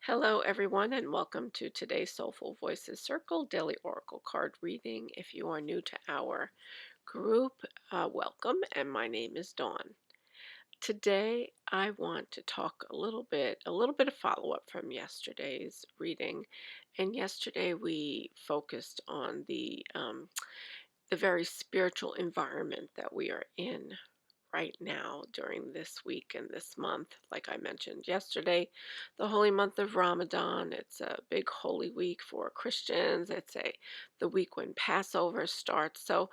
Hello, everyone, and welcome to today's Soulful Voices Circle Daily Oracle Card Reading. If you are new to our group, welcome, and my name is Dawn. Today, I want to talk a little bit of follow-up from yesterday's reading. And yesterday, we focused on the very spiritual environment that we are in right now during this week and this month. Like I mentioned yesterday, the holy month of Ramadan. It's a big holy week for Christians. The week when Passover starts. So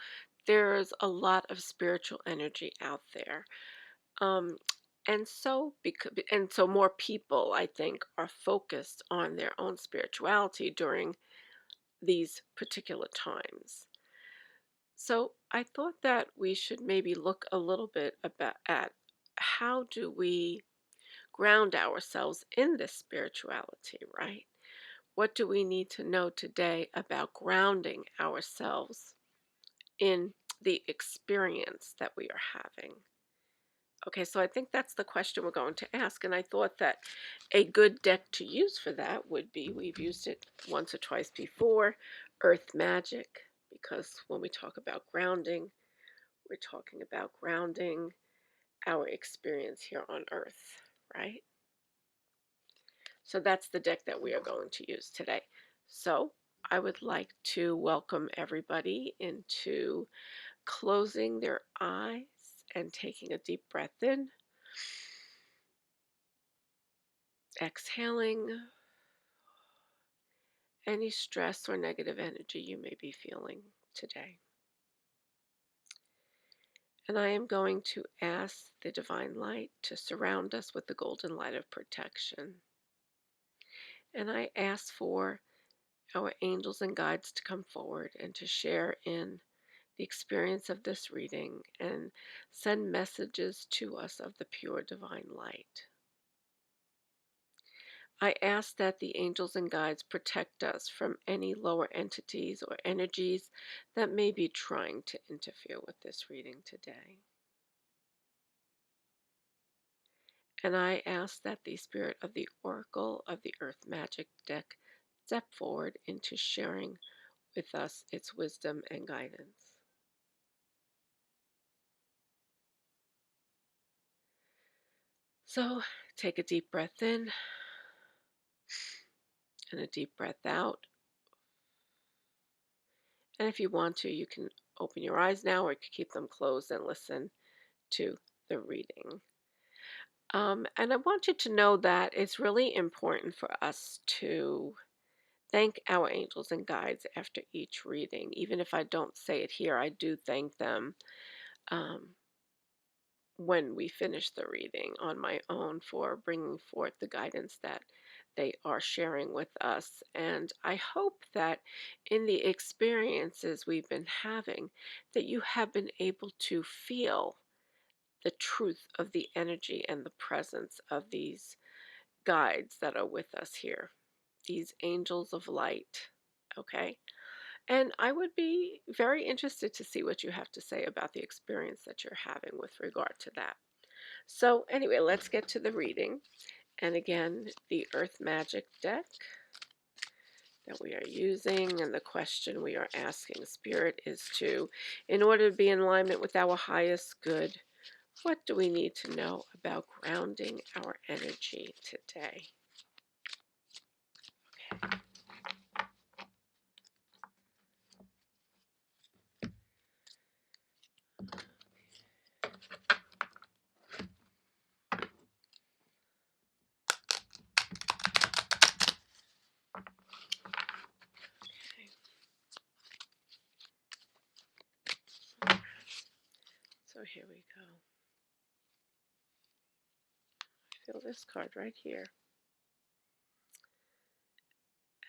there's a lot of spiritual energy out there. Um, and so more people, I think, are focused on their own spirituality during these particular times. So I thought that we should maybe look a little bit at how do we ground ourselves in this spirituality, right? What do we need to know today about grounding ourselves in the experience that we are having? Okay, so I think that's the question we're going to ask, and I thought that a good deck to use for that would be, we've used it once or twice before, Earth Magic, because when we talk about grounding, we're talking about grounding our experience here on Earth, right? So that's the deck that we are going to use today. So I would like to welcome everybody into closing their eyes and taking a deep breath in, exhaling any stress or negative energy you may be feeling today. And I am going to ask the divine light to surround us with the golden light of protection. And I ask for our angels and guides to come forward and to share in the experience of this reading and send messages to us of the pure divine light. I ask that the angels and guides protect us from any lower entities or energies that may be trying to interfere with this reading today. And I ask that the spirit of the Oracle of the Earth Magic deck step forward into sharing with us its wisdom and guidance. So take a deep breath in and a deep breath out. And if you want to, you can open your eyes now, or you can keep them closed and listen to the reading. And I want you to know that it's really important for us to thank our angels and guides after each reading. Even if I don't say it here, I do thank them um, when we finish the reading on my own for bringing forth the guidance that they are sharing with us. And I hope that in the experiences we've been having, that you have been able to feel the truth of the energy and the presence of these guides that are with us here, these angels of light. Okay. And I would be very interested to see what you have to say about the experience that you're having with regard to that. So anyway, let's get to the reading. And again, the Earth Magic deck that we are using, and the question we are asking Spirit is to, in order to be in alignment with our highest good, what do we need to know about grounding our energy today? Okay. So here we go. Feel this card right here.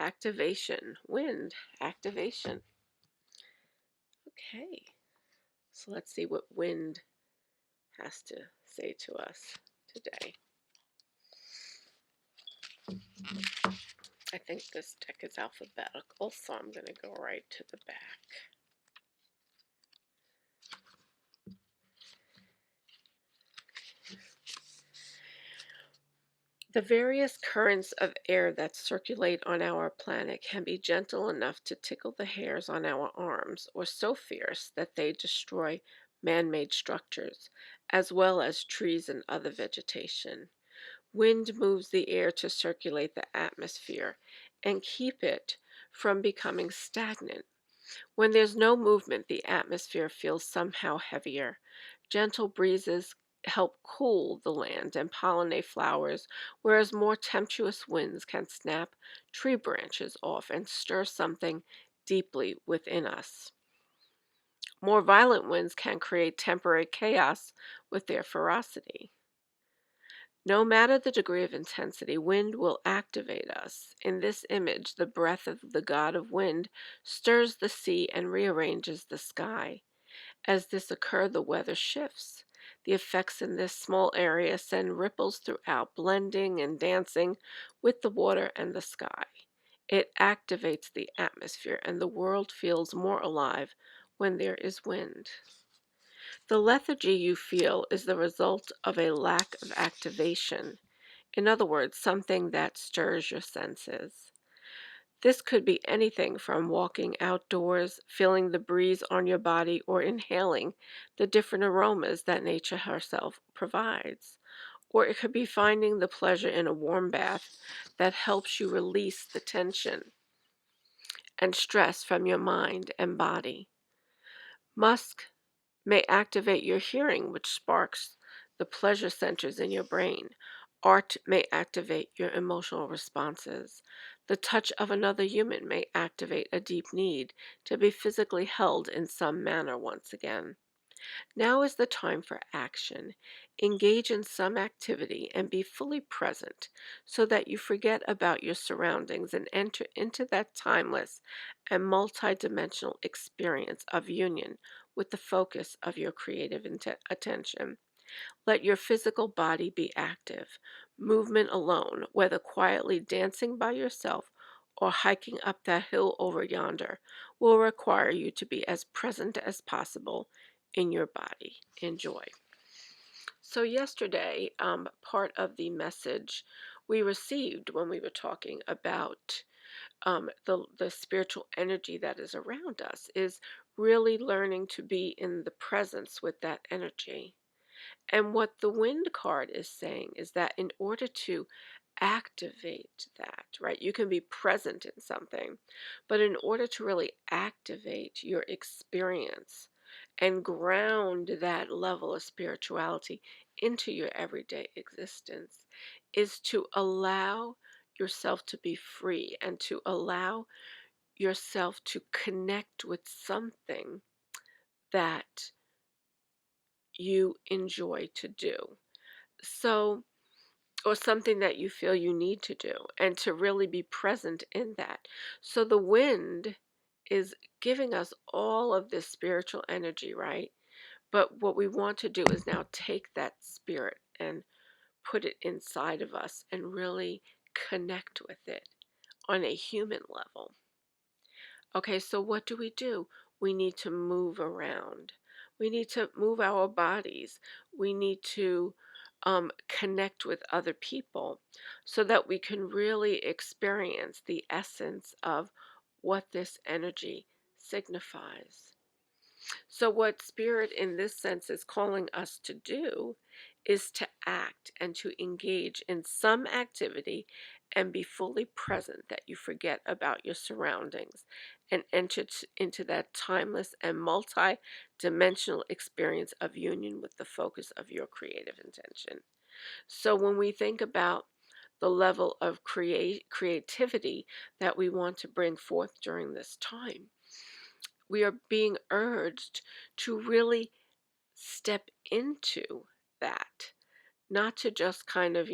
Activation, wind, activation. Okay, so let's see what wind has to say to us today. I think this deck is alphabetical, so I'm going to go right to the back. The various currents of air that circulate on our planet can be gentle enough to tickle the hairs on our arms, or so fierce that they destroy man made structures, as well as trees and other vegetation. Wind moves the air to circulate the atmosphere and keep it from becoming stagnant. When there's no movement, the atmosphere feels somehow heavier. Gentle breezes help cool the land and pollinate flowers, whereas more tempestuous winds can snap tree branches off and stir something deeply within us. More violent winds can create temporary chaos with their ferocity. No matter the degree of intensity, wind will activate us. In this image, the breath of the god of wind stirs the sea and rearranges the sky. As this occurs, the weather shifts. The effects in this small area send ripples throughout, blending and dancing with the water and the sky. It activates the atmosphere, and the world feels more alive when there is wind. The lethargy you feel is the result of a lack of activation. In other words, something that stirs your senses. This could be anything from walking outdoors, feeling the breeze on your body, or inhaling the different aromas that nature herself provides. Or it could be finding the pleasure in a warm bath that helps you release the tension and stress from your mind and body. Musk may activate your hearing, which sparks the pleasure centers in your brain. Art may activate your emotional responses. The touch of another human may activate a deep need to be physically held in some manner once again. Now is the time for action. Engage in some activity and be fully present so that you forget about your surroundings and enter into that timeless and multidimensional experience of union with the focus of your creative attention. Let your physical body be active. Movement alone, whether quietly dancing by yourself or hiking up that hill over yonder, will require you to be as present as possible in your body. Enjoy. So, yesterday, part of the message we received when we were talking about the spiritual energy that is around us is really learning to be in the presence with that energy. And what the wind card is saying is that in order to activate that, right, you can be present in something, but in order to really activate your experience and ground that level of spirituality into your everyday existence, is to allow yourself to be free and to allow yourself to connect with something that you enjoy to do. So, or something that you feel you need to do, and to really be present in that. So, the wind is giving us all of this spiritual energy, right? But what we want to do is now take that spirit and put it inside of us and really connect with it on a human level. Okay, so what do? We need to move around. We need to move our bodies. We need to connect with other people so that we can really experience the essence of what this energy signifies. So, what Spirit in this sense is calling us to do is to act and to engage in some activity and be fully present, that you forget about your surroundings and enter into that timeless and multi dimensional experience of union with the focus of your creative intention. So, when we think about the level of creativity that we want to bring forth during this time, we are being urged to really step into that, not to just kind of,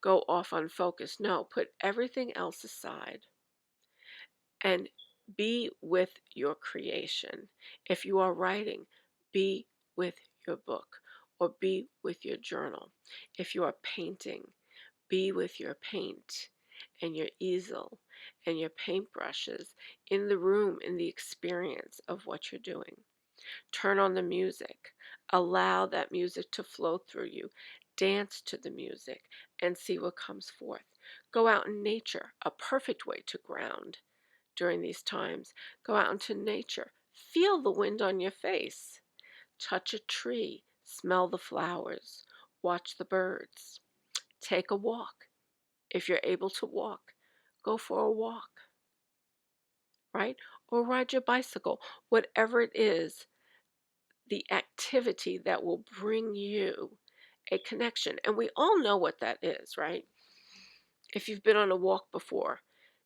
go off on focus. No, put everything else aside and be with your creation. If you are writing, be with your book or be with your journal. If you are painting, be with your paint and your easel and your paintbrushes in the room, in the experience of what you're doing. Turn on the music. Allow that music to flow through you. Dance to the music and see what comes forth. Go out in nature, a perfect way to ground during these times. Go out into nature, feel the wind on your face, touch a tree, smell the flowers, watch the birds, take a walk. If you're able to walk, go for a walk, right? Or ride your bicycle, whatever it is, the activity that will bring you a connection. And we all know what that is, right? If you've been on a walk before,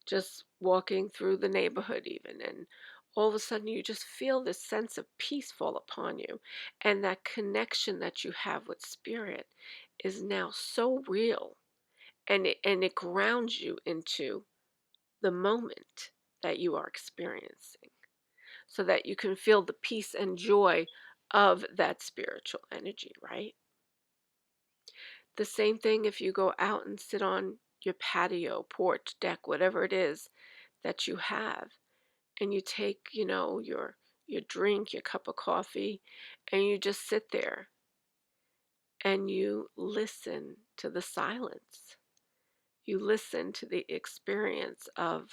just walking through the neighborhood, even, and all of a sudden you just feel this sense of peace fall upon you. And that connection that you have with spirit is now so real, and it grounds you into the moment that you are experiencing so that you can feel the peace and joy of that spiritual energy, right? The same thing if you go out and sit on your patio, porch, deck, whatever it is that you have, and you take, your drink, your cup of coffee, and you just sit there and you listen to the silence. You listen to the experience of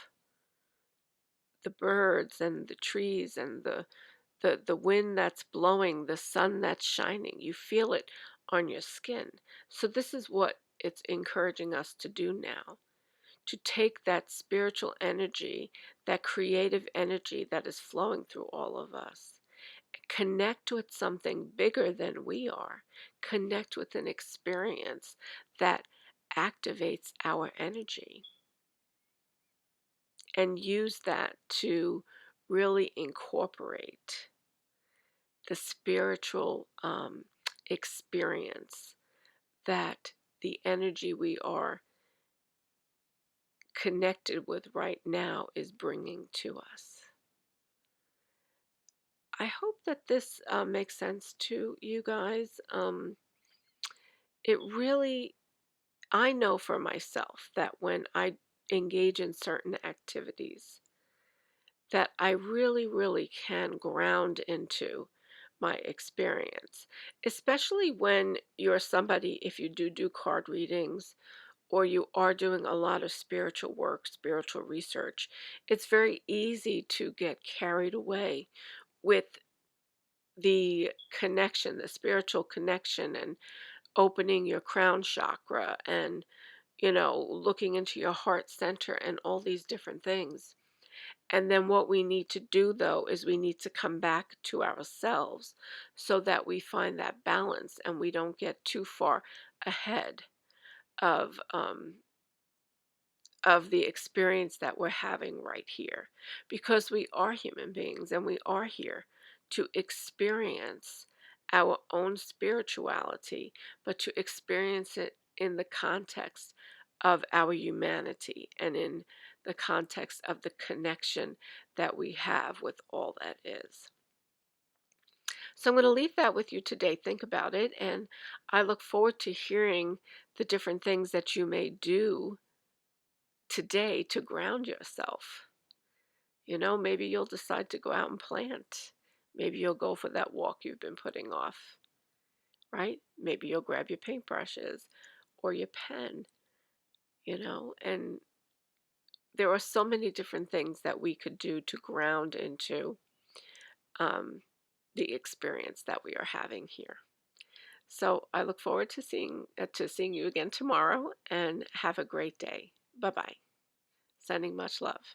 the birds and the trees and the wind that's blowing, the sun that's shining. You feel it on your skin. So this is what it's encouraging us to do now, to take that spiritual energy, that creative energy that is flowing through all of us, connect with something bigger than we are, connect with an experience that activates our energy, and use that to really incorporate the spiritual experience that the energy we are connected with right now is bringing to us. I hope that this makes sense to you guys. It really, I know for myself that when I engage in certain activities, that I really, really can ground into my experience, especially when you're somebody, if you do card readings or you are doing a lot of spiritual work, spiritual research, it's very easy to get carried away with the connection, the spiritual connection, and opening your crown chakra and, looking into your heart center and all these different things. And then what we need to do, though, is we need to come back to ourselves so that we find that balance and we don't get too far ahead of the experience that we're having right here, because we are human beings and we are here to experience our own spirituality, but to experience it in the context of our humanity and in the context of the connection that we have with all that is. So I'm going to leave that with you today. Think about it, and I look forward to hearing the different things that you may do today to ground yourself. Maybe you'll decide to go out and plant. Maybe you'll go for that walk you've been putting off, right? Maybe you'll grab your paintbrushes or your pen, and there are so many different things that we could do to ground into um, the experience that we are having here. So I look forward to seeing you again tomorrow, and have a great day. Bye bye. Sending much love.